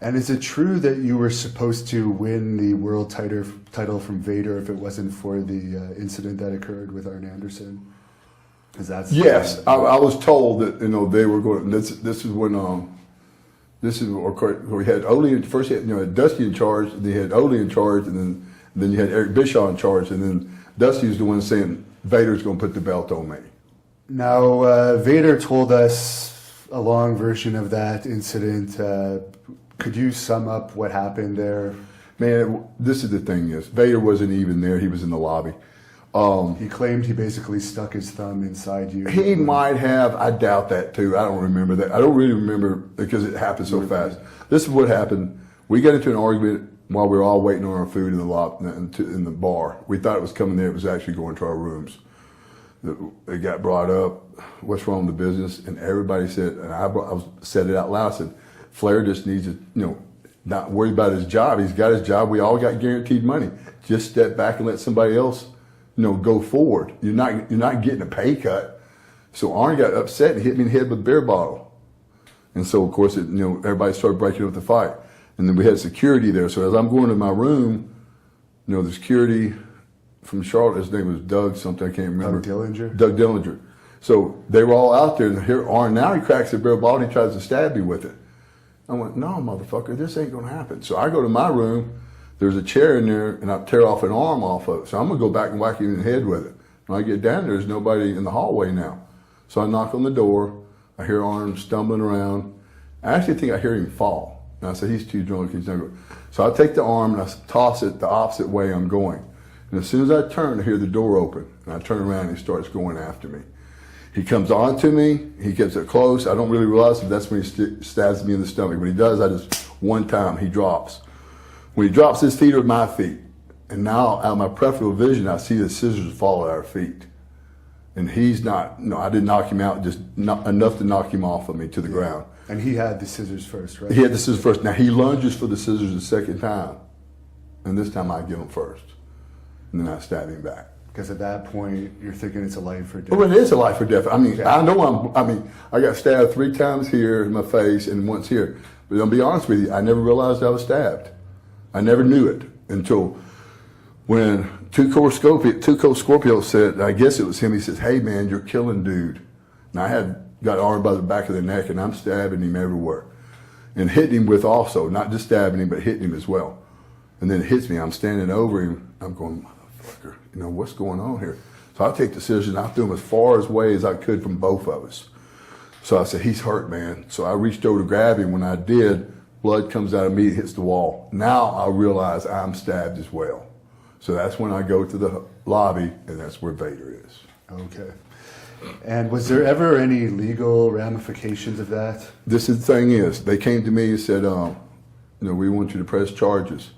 And is it true that you were supposed to win the world title from Vader if it wasn't for the incident that occurred with Arn Anderson? Yes, I was told that they were going. This is when this is where we had Ole first. Had Dusty in charge. They had Ole in charge, and then you had Eric Bischoff in charge, and then Dusty was the one saying Vader's going to put the belt on me. Now Vader told us a long version of that incident. Could you sum up what happened there? Man, this is the thing is, Vader wasn't even there. He was in the lobby. He claimed he basically stuck his thumb inside you. He might have. I doubt that too. I don't remember that. I don't really remember because it happened so fast. This is what happened. We got into an argument while we were all waiting on our food in the bar. We thought it was coming there. It was actually going to our rooms. It got brought up. What's wrong with the business? And everybody said, and I said it out loud. I said, Flair just needs to, not worry about his job. He's got his job. We all got guaranteed money. Just step back and let somebody else, go forward. You're not getting a pay cut. So Arn got upset and hit me in the head with a beer bottle. And so of course, everybody started breaking up the fight. And then we had security there. So as I'm going to my room, the security from Charlotte, his name was Doug something, I can't remember. Doug Dillinger. So they were all out there, and here Arn, now he cracks the beer bottle and he tries to stab me with it. I went, no, motherfucker, this ain't going to happen. So I go to my room, there's a chair in there, and I tear off an arm off of it. So I'm going to go back and whack him in the head with it. When I get down there, there's nobody in the hallway now. So I knock on the door. I hear Arn stumbling around. I actually think I hear him fall. And I said, he's too drunk. He's not going. So I take the arm and I toss it the opposite way I'm going. And as soon as I turn, I hear the door open. And I turn around and he starts going after me. He comes on to me. He gets it close. I don't really realize it. That's when he stabs me in the stomach. When he does, one time, he drops. When he drops, his feet are my feet. And now, out of my peripheral vision, I see the scissors fall at our feet. And he's not, I didn't knock him out, just not enough to knock him off of me to the ground. And he had the scissors first, right? He had the scissors first. Now, he lunges for the scissors the second time. And this time, I get him first. And then I stab him back. Because at that point, you're thinking it's a life or death. Well, it is a life or death. I mean, I know I got stabbed 3 times here in my face and once here. But I'll be honest with you, I never realized I was stabbed. I never knew it until when Tuco Scorpio said, I guess it was him, he says, hey man, you're killing dude. And I had got Arn by the back of the neck and I'm stabbing him everywhere. And hitting him with also, not just stabbing him, but hitting him as well. And then it hits me, I'm standing over him, I'm going, motherfucker, what's going on here? So I take the scissors and I threw him as far away as I could from both of us. So I said, he's hurt, man. So I reached over to grab him. When I did, blood comes out of me, it hits the wall. Now I realize I'm stabbed as well. So that's when I go to the lobby, and that's where Vader is. Okay. And was there ever any legal ramifications of that? This is the thing is, they came to me and said, we want you to press charges.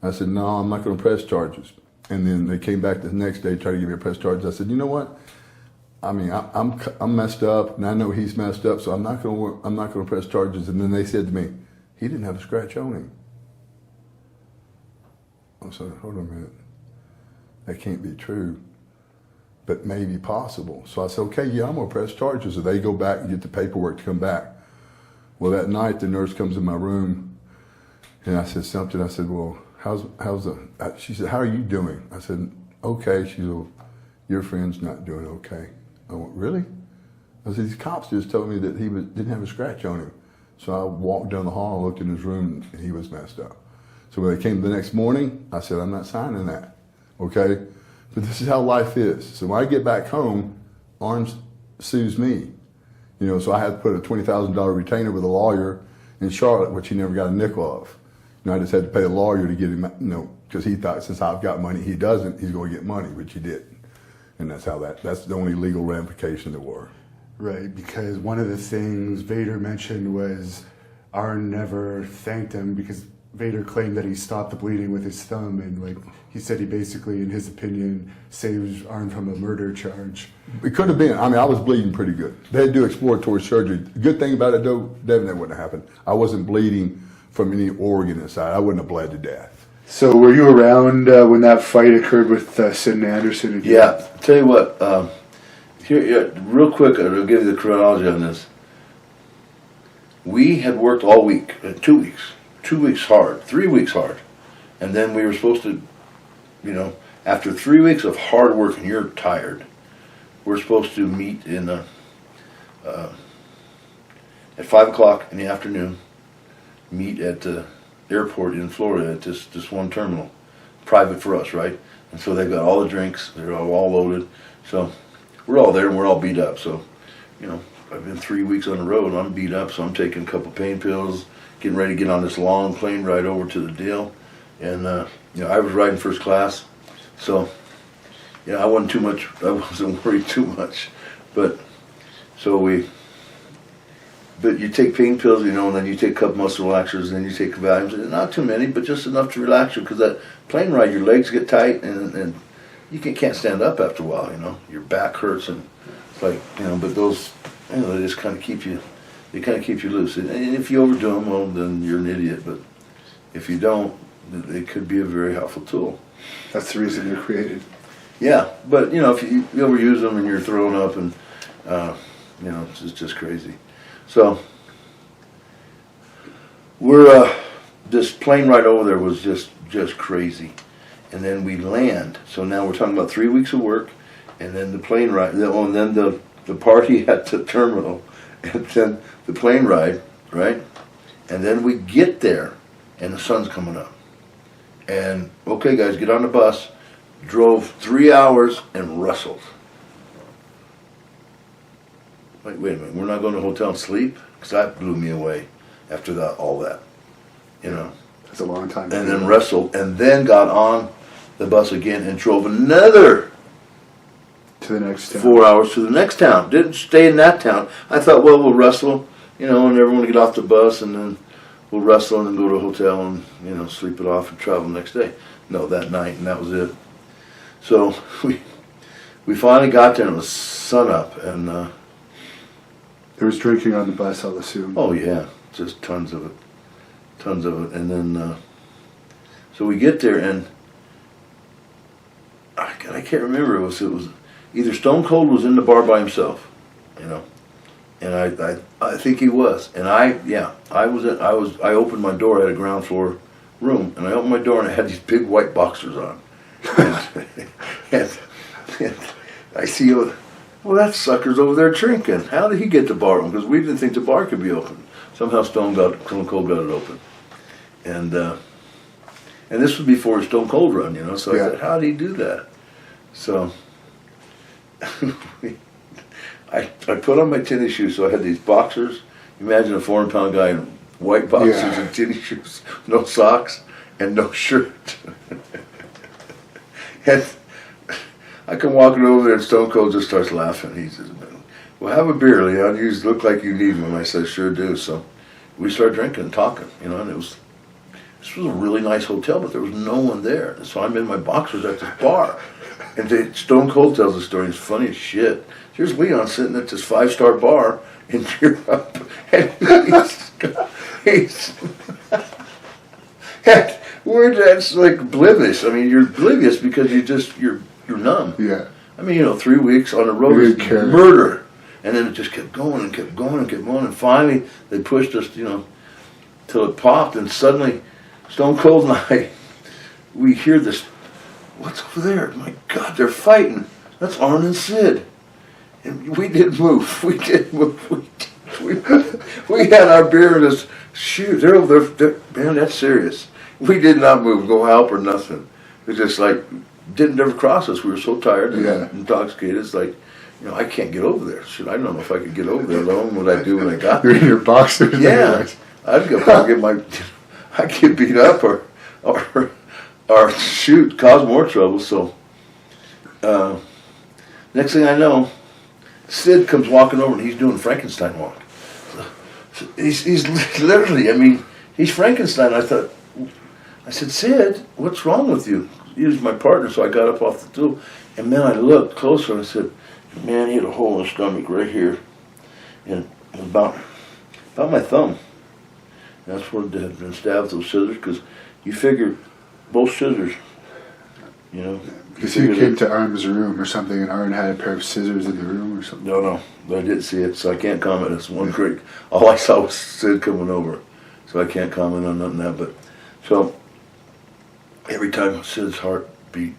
I said, no, I'm not going to press charges. And then they came back the next day, tried to give me a press charge. I said, you know what? I mean, I'm messed up, and I know he's messed up, so I'm not going to press charges. And then they said to me, he didn't have a scratch on him. I said, hold on a minute. That can't be true, but maybe possible. So I said, okay, yeah, I'm going to press charges. So they go back and get the paperwork to come back. Well, that night, the nurse comes in my room, and I said something. I said, well, she said, how are you doing? I said, okay. She said, well, your friend's not doing okay. I went, really? I said, these cops just told me that he didn't have a scratch on him. So I walked down the hall and looked in his room, and he was messed up. So when they came the next morning, I said, I'm not signing that, okay? But this is how life is. So when I get back home, Arn sues me. So I had to put a $20,000 retainer with a lawyer in Charlotte, which he never got a nickel of. I just had to pay a lawyer to get him, because he thought since I've got money, he doesn't, he's going to get money, which he did. And that's the only legal ramification there were. Right, because one of the things Vader mentioned was Arn never thanked him because Vader claimed that he stopped the bleeding with his thumb, and he said he basically, in his opinion, saved Arn from a murder charge. It could have been. I mean, I was bleeding pretty good. They had to do exploratory surgery. The good thing about it, though, Devin, that wouldn't have happened. I wasn't bleeding from any organ inside. I wouldn't have bled to death. So were you around when that fight occurred with Sid and Anderson again? Yeah. Tell you what, here, real quick, I'll give you the chronology on this. We had worked all week, 2 weeks, 2 weeks hard, 3 weeks hard, and then we were supposed to, you know, after 3 weeks of hard work and you're tired, we're supposed to meet in at 5 o'clock in the afternoon. Meet at the airport in Florida at this one terminal, private for us, right? And so they've got all the drinks, they're all loaded. So we're all there and we're all beat up. So, you know, I've been 3 weeks on the road and I'm beat up, so I'm taking a couple pain pills, getting ready to get on this long plane ride over to the deal. And, you know, I was riding first class, so, you know, I wasn't worried too much. But you take pain pills, you know, and then you take a couple muscle relaxers, and then you take Valiums, and not too many, but just enough to relax you, because that plane ride, your legs get tight, and you can't stand up after a while, you know. Your back hurts, and it's like, you know, but those, you know, they just kind of keep you loose. And if you overdo them, well, then you're an idiot, but if you don't, they could be a very helpful tool. That's the reason they're created. Yeah, but, you know, if you overuse them and you're throwing up, and, you know, it's just crazy. So, we're, this plane ride over there was just crazy. And then we land. So now we're talking about 3 weeks of work, and then the plane ride, and then the party at the terminal, and then the plane ride, right? And then we get there, and the sun's coming up. And, okay guys, get on the bus. Drove 3 hours and wrestled. Wait a minute, we're not going to a hotel and sleep? Because that blew me away after that, all that, you know. That's a long time. And then wrestled, and then got on the bus again and drove another to the next town. 4 hours to the next town. Didn't stay in that town. I thought, well, we'll wrestle, you know, and everyone will get off the bus, and then we'll wrestle and then go to a hotel and, you know, sleep it off and travel the next day. No, that night, and that was it. So we finally got there, and it was sun up, and there was drinking on the bus, I'll assume. oh yeah, just tons of it, and then so we get there, and I can't remember, it was either Stone Cold was in the bar by himself, you know, and I think he was, and I opened my door. I had a ground floor room, and I opened my door, and I had these big white boxers on. And I see, well, that sucker's over there drinking. How did he get the bar open? Because we didn't think the bar could be open. Somehow Stone Cold got it open. And this was before Stone Cold run, you know. So I said, how did he do that? So I put on my tennis shoes. So I had these boxers. Imagine a 400-pound guy in white boxers and tennis shoes, no socks, and no shirt. And I come walking over there, and Stone Cold just starts laughing. He says, well, have a beer, Leon. You look like you need one. I said, sure do. So we started drinking and talking, you know, and this was a really nice hotel, but there was no one there. And so I'm in my boxers at this bar. And Stone Cold tells the story. It's funny as shit. Here's Leon sitting at this 5-star bar in Europe, and and we're just like oblivious. I mean, you're oblivious because you're numb. Yeah. I mean, you know, 3 weeks on the road is murder, and then it just kept going and kept going and kept going, and finally they pushed us, you know, till it popped, and suddenly Stone Cold and I, we hear this. What's over there? My God, they're fighting. That's Arn and Sid. And we didn't move. We didn't move. We had our beer and just, shoot, they're man, that's serious. We did not move, no help or nothing. It just like, didn't ever cross us. We were so tired and intoxicated. It's like, you know, I can't get over there. Shoot, I don't know if I could get over there alone. What I do when I got there. You're in your boxers. Yeah. Anyways. I'd get beat up or shoot, cause more trouble. So, next thing I know, Sid comes walking over and he's doing Frankenstein walk. So he's literally, I mean, he's Frankenstein. I said, Sid, what's wrong with you? He was my partner, so I got up off the stool. And then I looked closer and I said, man, he had a hole in his stomach right here. And it was about my thumb. And that's where it had been stabbed with those scissors, because you figure both scissors, you know. Because you came to Arn's room or something, and Arn had a pair of scissors in the room or something. No, I didn't see it, so I can't comment. It's one great. All I saw was Sid coming over. so I can't comment on nothing that. But so every time Sid's heart beat,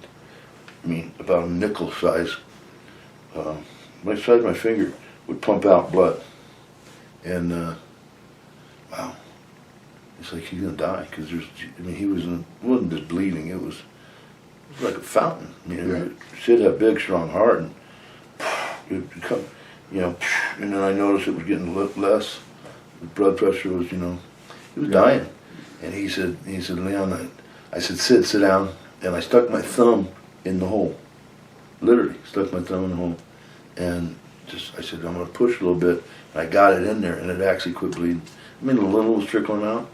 I mean, about a nickel size, my size of my finger would pump out blood, and wow, it's like he's gonna die because he wasn't just bleeding. It was like a fountain. I mean, Sid had a big, strong heart, and it would come, and then I noticed it was getting less. The blood pressure was, he was dying, and he said, Leon, I said, Sid, sit down, and I stuck my thumb in the hole, literally stuck my thumb in the hole, and I said, I'm gonna push a little bit, and I got it in there, and it actually quit bleeding. I mean, a little was trickling out,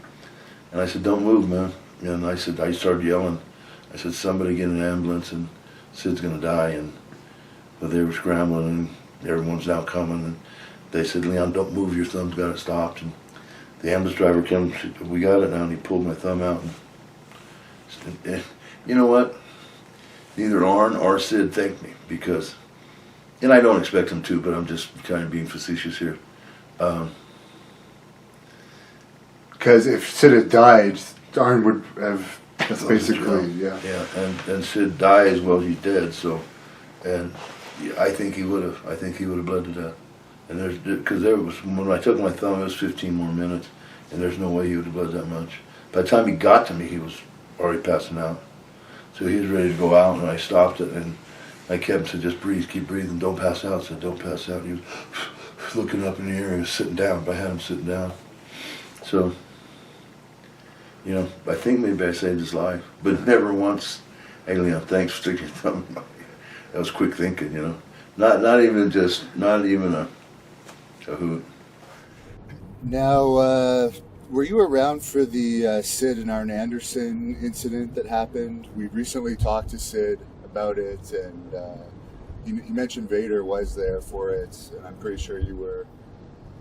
and I said, don't move, man, and I started yelling. I said, somebody get an ambulance, and Sid's gonna die, but they were scrambling, and everyone's now coming, and they said, Leon, don't move, your thumb's got it stopped, and the ambulance driver came and said, we got it now, and he pulled my thumb out, and you know what? Neither Arn or Sid thanked me, because, and I don't expect them to, but I'm just kind of being facetious here. Because if Sid had died, Arn would have. That's basically, yeah. Yeah, and Sid dies, well, he's dead. So, and I think he would have. I think he would have bled to death. And because when I took my thumb, it was 15 more minutes, and there's no way he would have bled that much. By the time he got to me, he was already passing out. So he was ready to go out, and I stopped it, and I kept him, said, just breathe, keep breathing, don't pass out. I said, don't pass out. He was looking up in the air, he was sitting down, but I had him sitting down. So, I think maybe I saved his life, but never once, hey Leon, thanks for sticking your thumb in my ear. That was quick thinking, Not even a hoot. Now, were you around for the Sid and Arn Anderson incident that happened? We recently talked to Sid about it, and he mentioned Vader was there for it, and I'm pretty sure you were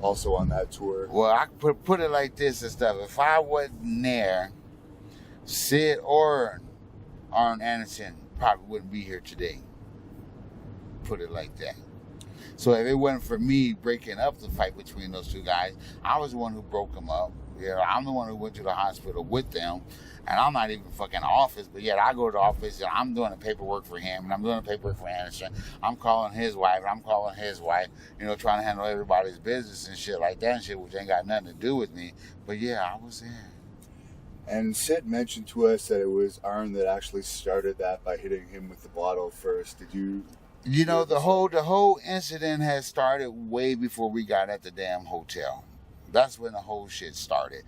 also on that tour. Well, I could put it like this and stuff. If I wasn't there, Sid or Arn Anderson probably wouldn't be here today. Put it like that. So if it wasn't for me breaking up the fight between those two guys, I was the one who broke them up. I'm the one who went to the hospital with them, and I'm not even fucking office, but yet I go to the office and I'm doing the paperwork for him, and I'm doing the paperwork for Anderson. I'm calling his wife, and I'm calling his wife, trying to handle everybody's business and shit like that and shit, which ain't got nothing to do with me. But yeah, I was there. And Sid mentioned to us that it was Arn that actually started that by hitting him with the bottle first. Did you? The whole incident has started way before we got at the damn hotel. That's when the whole shit started.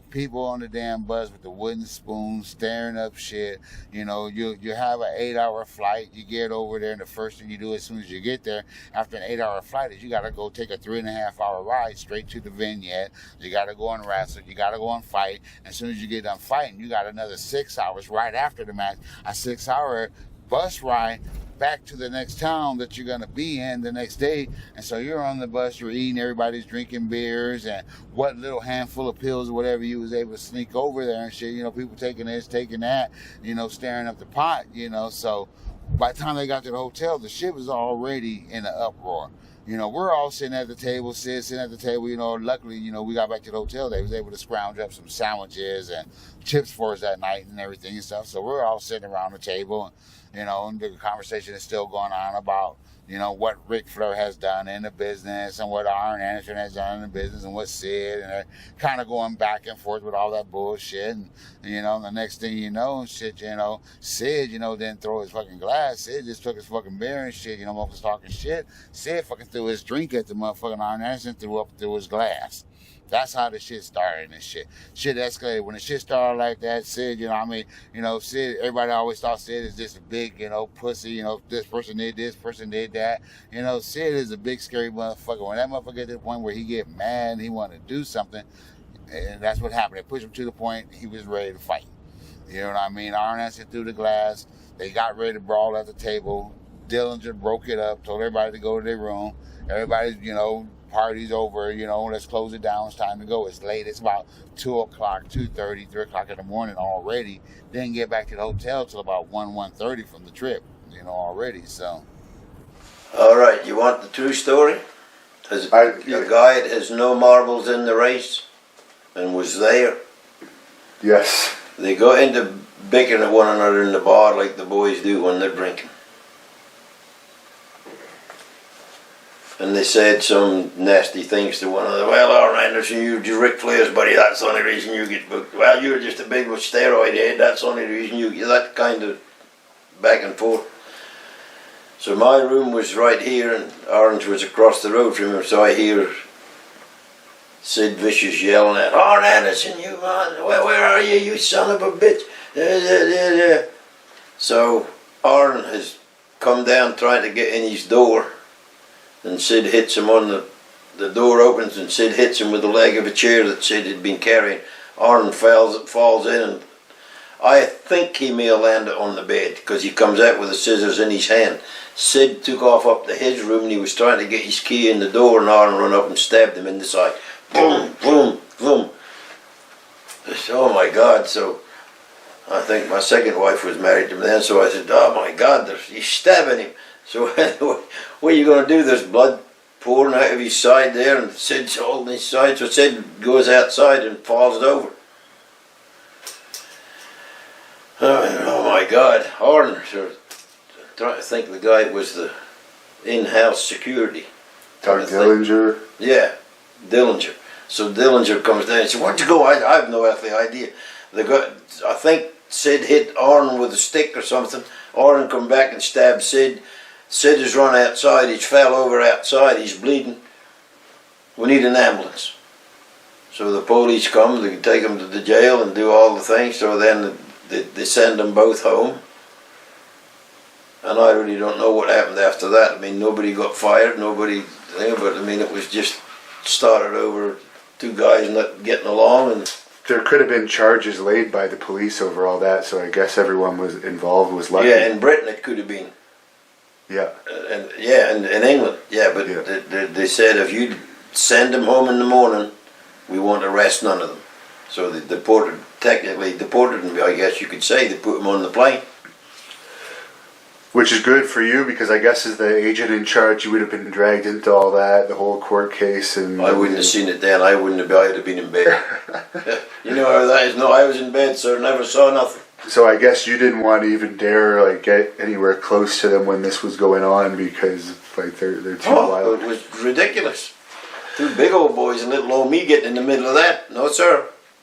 People on the damn bus with the wooden spoons staring up shit. You have an 8-hour flight. You get over there, and the first thing you do as soon as you get there, after an 8-hour flight, is you got to go take a 3.5-hour ride straight to the vignette. You got to go and wrestle. You got to go and fight. As soon as you get done fighting, you got another 6 hours right after the match. A 6-hour bus ride back to the next town that you're going to be in the next day. And so you're on the bus, you're eating, everybody's drinking beers, and what little handful of pills or whatever you was able to sneak over there and shit, people taking this, taking that, staring up the pot, so by the time they got to the hotel, the shit was already in an uproar. We're all sitting at the table, Sid sitting at the table, luckily, we got back to the hotel. They was able to scrounge up some sandwiches and chips for us that night and everything and stuff. So we're all sitting around the table, and the conversation is still going on about, what Ric Flair has done in the business and what Arn Anderson has done in the business and what Sid, and they're kind of going back and forth with all that bullshit. And, the next thing you know, shit, Sid, didn't throw his fucking glass. Sid just took his fucking beer and shit, motherfuckers talking shit. Sid fucking threw his drink at the motherfucking Arn Anderson, threw his glass. That's how the shit started and shit. Shit escalated. When the shit started like that, Sid, Sid, everybody always thought Sid is just a big, pussy, this person did this, person did that. Sid is a big, scary motherfucker. When that motherfucker get to the point where he get mad and he want to do something, and that's what happened. It pushed him to the point he was ready to fight. You know what I mean? Arn Anderson threw the glass. They got ready to brawl at the table. Dillinger broke it up, told everybody to go to their room. Everybody's, party's over, let's close it down, it's time to go. It's late, it's about 2 o'clock, 2:30, 3 o'clock in the morning already. Didn't get back to the hotel till about 1:30 from the trip, already, so. All right, you want the true story? Your guide has no marbles in the race? and was there. Yes. They got into bickering at one another in the bar like the boys do when they're drinking. And they said some nasty things to one another. Well, Aaron Anderson, you're Ric Flair's buddy, that's the only reason you get booked. Well, you're just a big steroid head, that's the only reason you get that kind of back and forth. So my room was right here and Orange was across the road from him, so I hear Sid Vicious yelling at Aaron Anderson, you man, where are you, you son of a bitch? So Aaron has come down trying to get in his door, and Sid hits him on the door opens and Sid hits him with the leg of a chair that Sid had been carrying. Aaron falls in, and I think he may have landed on the bed because he comes out with the scissors in his hand. Sid took off up to his room and he was trying to get his key in the door, and Aaron ran up and stabbed him in the side. Boom, boom, boom. Oh my God. So I think my second wife was married to him then, so I said, oh my God, he's stabbing him. So what are you going to do? There's blood pouring out of his side there, and Sid's holding his side, so Sid goes outside and falls over. Oh my God, Aaron, I'm trying to think, the guy was the in-house security. Doug Dillinger. Yeah, Dillinger. So Dillinger comes down and says, where'd you go? I have no earthly idea. The guy, I think Sid hit Aaron with a stick or something. Aaron come back and stabbed Sid. Sid has run outside, he's fell over outside, he's bleeding. We need an ambulance. So the police come, they take him to the jail and do all the things, so then they send them both home. And I really don't know what happened after that. I mean, nobody got fired, but I mean, it was just started over two guys not getting along. And There could have been charges laid by the police over all that, so I guess everyone was involved was lucky. yeah, in Britain it could have been. Yeah. And yeah, in England, yeah, but Yeah. they said if you send them home in the morning, we won't arrest none of them. So they technically deported them, I guess you could say. They put them on the plane. Which is good for you, because I guess as the agent in charge, you would have been dragged into all that, the whole court case, and I wouldn't have seen it then. I'd have been in bed. You know how that is? No, I was in bed, so never saw nothing. So I guess you didn't want to even dare like get anywhere close to them when this was going on, because like they're too wild. It was ridiculous. Two big old boys and little old me getting in the middle of that. No, sir.